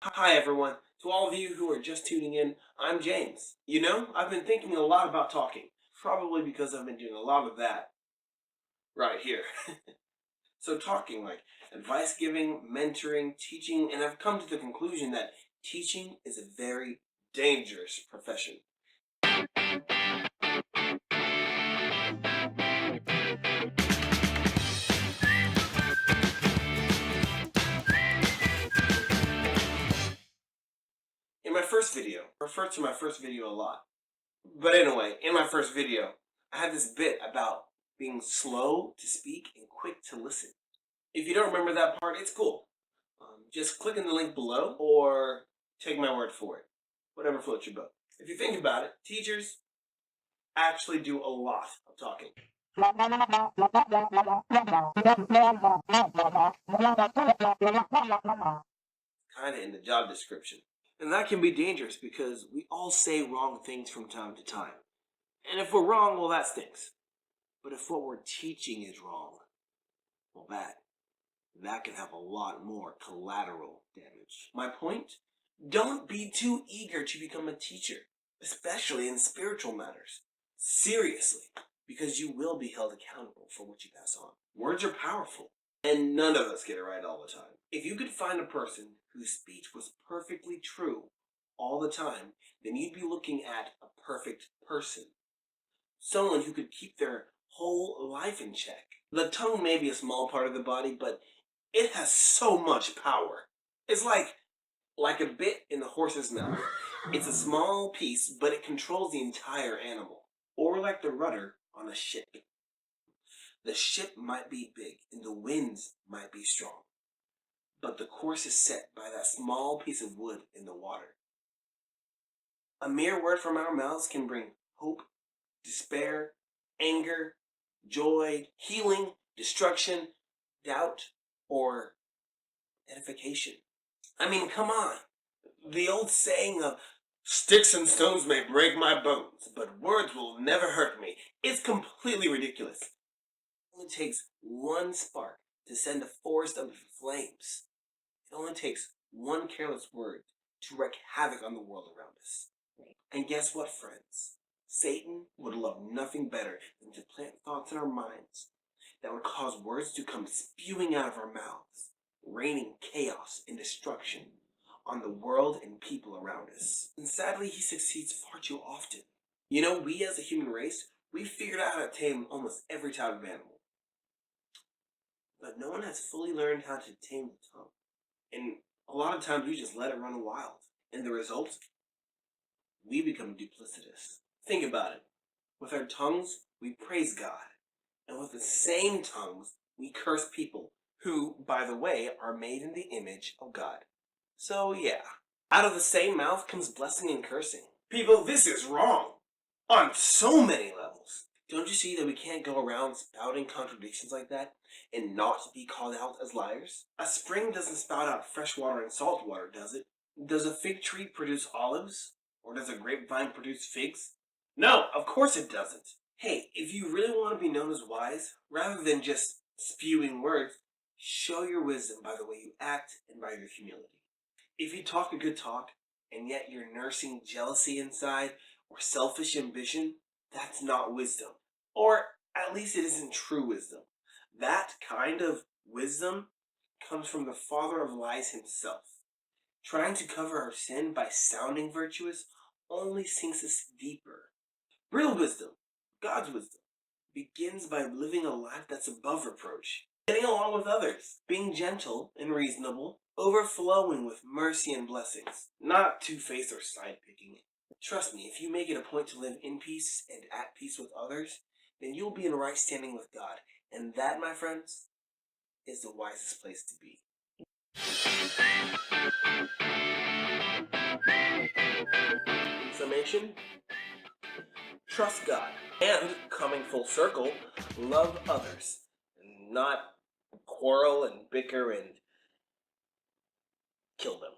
Hi everyone. To all of you who are just tuning in, I'm James. I've been thinking a lot about talking, probably because I've been doing a lot of that right here. So talking like advice giving, mentoring, teaching, and I've come to the conclusion that teaching is a very dangerous profession. In my first video, I refer to my first video a lot. But anyway, in my first video, I had this bit about being slow to speak and quick to listen. If you don't remember that part, it's cool. Just click in the link below or take my word for it. Whatever floats your boat. If you think about it, teachers actually do a lot of talking. Kind of in the job description. And that can be dangerous because we all say wrong things from time to time. And if we're wrong, well, that stinks. But if what we're teaching is wrong, well, that can have a lot more collateral damage. My point? Don't be too eager to become a teacher, especially in spiritual matters. Seriously, because you will be held accountable for what you pass on. Words are powerful, and none of us get it right all the time. If you could find a person whose speech was perfectly true all the time, then you'd be looking at a perfect person. Someone who could keep their whole life in check. The tongue may be a small part of the body, but it has so much power. It's like a bit in the horse's mouth. It's a small piece, but it controls the entire animal. Or like the rudder on a ship. The ship might be big and the winds might be strong, but the course is set by that small piece of wood in the water. A mere word from our mouths can bring hope, despair, anger, joy, healing, destruction, doubt, or edification. I mean, come on. The old saying of sticks and stones may break my bones, but words will never hurt me is completely ridiculous. It only takes one spark to send a forest up into flames. It only takes one careless word to wreak havoc on the world around us. And guess what, friends? Satan would love nothing better than to plant thoughts in our minds that would cause words to come spewing out of our mouths, raining chaos and destruction on the world and people around us. And sadly, he succeeds far too often. We as a human race, we've figured out how to tame almost every type of animal. But no one has fully learned how to tame the tongue. And a lot of times we just let it run wild. And the result? We become duplicitous. Think about it. With our tongues, we praise God. And with the same tongues, we curse people who, by the way, are made in the image of God. So yeah, out of the same mouth comes blessing and cursing. People, this is wrong. On so many levels. Don't you see that we can't go around spouting contradictions like that and not be called out as liars? A spring doesn't spout out fresh water and salt water, does it? Does a fig tree produce olives? Or does a grapevine produce figs? No, of course it doesn't. Hey, if you really want to be known as wise, rather than just spewing words, show your wisdom by the way you act and by your humility. If you talk a good talk, and yet you're nursing jealousy inside or selfish ambition, that's not wisdom. Or at least it isn't true wisdom. That kind of wisdom comes from the father of lies himself. Trying to cover our sin by sounding virtuous only sinks us deeper. Real wisdom, God's wisdom, begins by living a life that's above reproach, getting along with others, being gentle and reasonable, overflowing with mercy and blessings, not two-faced or side-picking. Trust me, if you make it a point to live in peace and at peace with others, then you'll be in right standing with God. And that, my friends, is the wisest place to be. In summation, trust God. And, coming full circle, love others. Not quarrel and bicker and kill them.